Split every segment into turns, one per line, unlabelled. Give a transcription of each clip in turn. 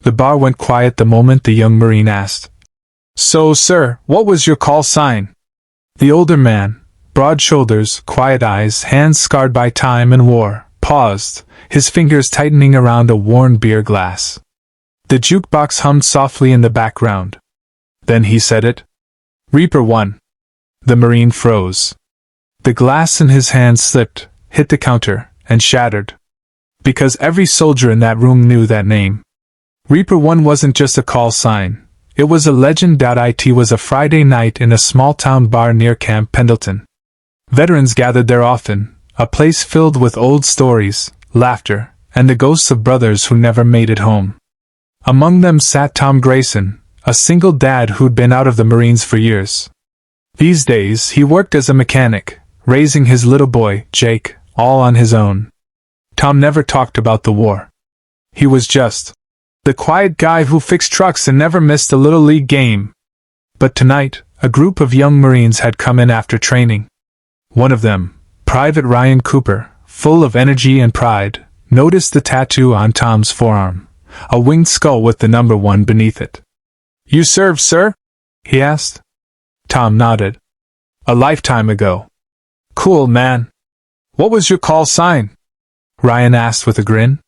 The bar went quiet the moment the young Marine asked, "So, sir, what was your call sign?" The older man, broad shoulders, quiet eyes, hands scarred by time and war, paused, his fingers tightening around a worn beer glass. The jukebox hummed softly in the background. Then he said it. "Reaper 1. The Marine froze. The glass in his hand slipped, hit the counter, and shattered. Because every soldier in that room knew that name. Reaper 1 wasn't just a call sign. It was a legend. It was a Friday night in a small-town bar near Camp Pendleton. Veterans gathered there often, a place filled with old stories, laughter, and the ghosts of brothers who never made it home. Among them sat Tom Grayson, a single dad who'd been out of the Marines for years. These days, he worked as a mechanic, raising his little boy, Jake, all on his own. Tom never talked about the war. He was just the quiet guy who fixed trucks and never missed a Little League game. But tonight, a group of young Marines had come in after training. One of them, Private Ryan Cooper, full of energy and pride, noticed the tattoo on Tom's forearm, a winged skull with the number 1 beneath it. "You served, sir?" he asked. Tom nodded. "A lifetime ago." "Cool, man. What was your call sign?" Ryan asked with a grin.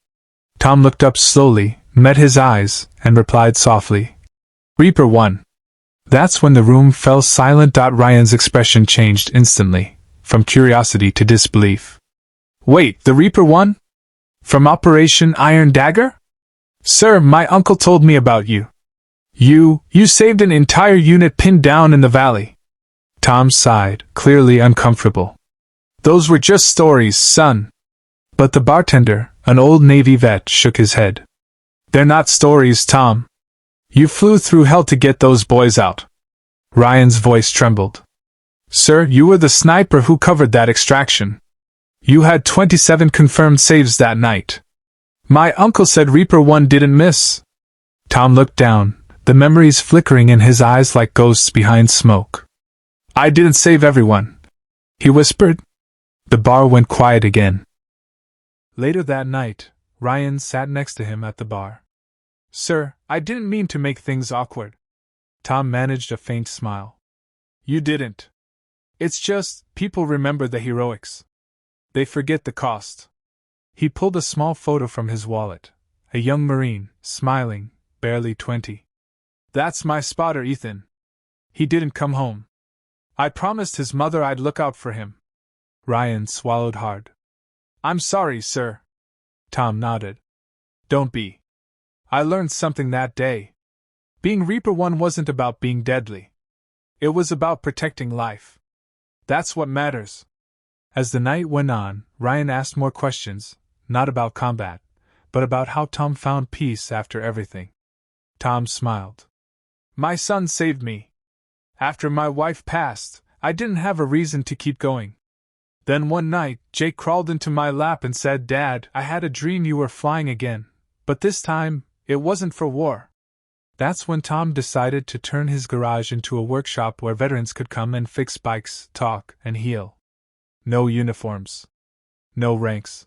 Tom looked up slowly, met his eyes, and replied softly, "Reaper 1. That's when the room fell silent. Ryan's expression changed instantly, from curiosity to disbelief. "Wait, the Reaper 1? From Operation Iron Dagger? Sir, my uncle told me about you. You saved an entire unit pinned down in the valley." Tom sighed, clearly uncomfortable. "Those were just stories, son." But the bartender, an old Navy vet, shook his head. "They're not stories, Tom. You flew through hell to get those boys out." Ryan's voice trembled. "Sir, you were the sniper who covered that extraction. You had 27 confirmed saves that night. My uncle said Reaper 1 didn't miss." Tom looked down, the memories flickering in his eyes like ghosts behind smoke. "I didn't save everyone," he whispered. The bar went quiet again. Later that night, Ryan sat next to him at the bar. "Sir, I didn't mean to make things awkward." Tom managed a faint smile. "You didn't. It's just, people remember the heroics. They forget the cost." He pulled a small photo from his wallet. A young Marine, smiling, barely 20. "That's my spotter, Ethan. He didn't come home. I promised his mother I'd look out for him." Ryan swallowed hard. "I'm sorry, sir." Tom nodded. "Don't be. I learned something that day. Being Reaper 1 wasn't about being deadly. It was about protecting life. That's what matters." As the night went on, Ryan asked more questions, not about combat, but about how Tom found peace after everything. Tom smiled. "My son saved me. After my wife passed, I didn't have a reason to keep going. Then one night, Jake crawled into my lap and said, 'Dad, I had a dream you were flying again, but this time, it wasn't for war.' That's when Tom decided to turn his garage into a workshop where veterans could come and fix bikes, talk, and heal. No uniforms. No ranks.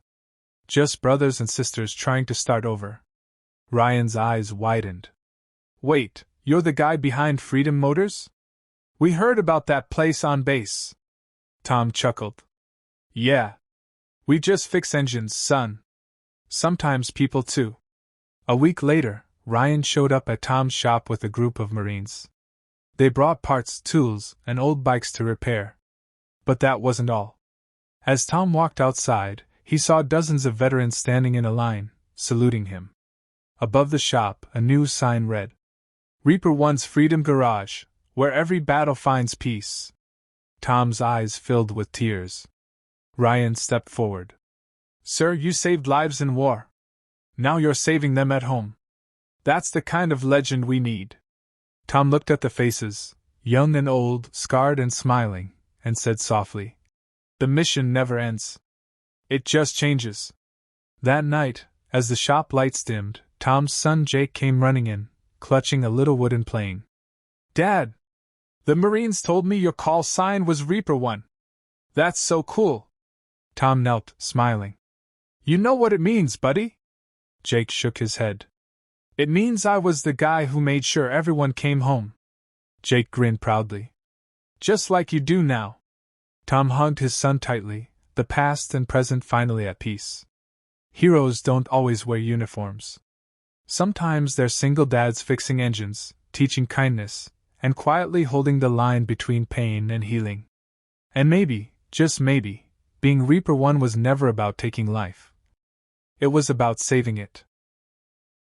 Just brothers and sisters trying to start over." Ryan's eyes widened. "Wait, you're the guy behind Freedom Motors? We heard about that place on base." Tom chuckled. "Yeah. We just fix engines, son. Sometimes people too." A week later, Ryan showed up at Tom's shop with a group of Marines. They brought parts, tools, and old bikes to repair. But that wasn't all. As Tom walked outside, he saw dozens of veterans standing in a line, saluting him. Above the shop, a new sign read, "Reaper 1's Freedom Garage, where every battle finds peace." Tom's eyes filled with tears. Ryan stepped forward. "Sir, you saved lives in war. Now you're saving them at home. That's the kind of legend we need." Tom looked at the faces, young and old, scarred and smiling, and said softly, "The mission never ends. It just changes." That night, as the shop lights dimmed, Tom's son Jake came running in, clutching a little wooden plane. "Dad! The Marines told me your call sign was Reaper 1. That's so cool." Tom knelt, smiling. "You know what it means, buddy?" Jake shook his head. It means I was the guy who made sure everyone came home. Jake grinned proudly. Just like you do now. Tom hugged his son tightly, the past and present finally at peace. Heroes don't always wear uniforms. Sometimes they're single dads fixing engines, teaching kindness, and quietly holding the line between pain and healing. And maybe, just maybe, being Reaper 1 was never about taking life. It was about saving it.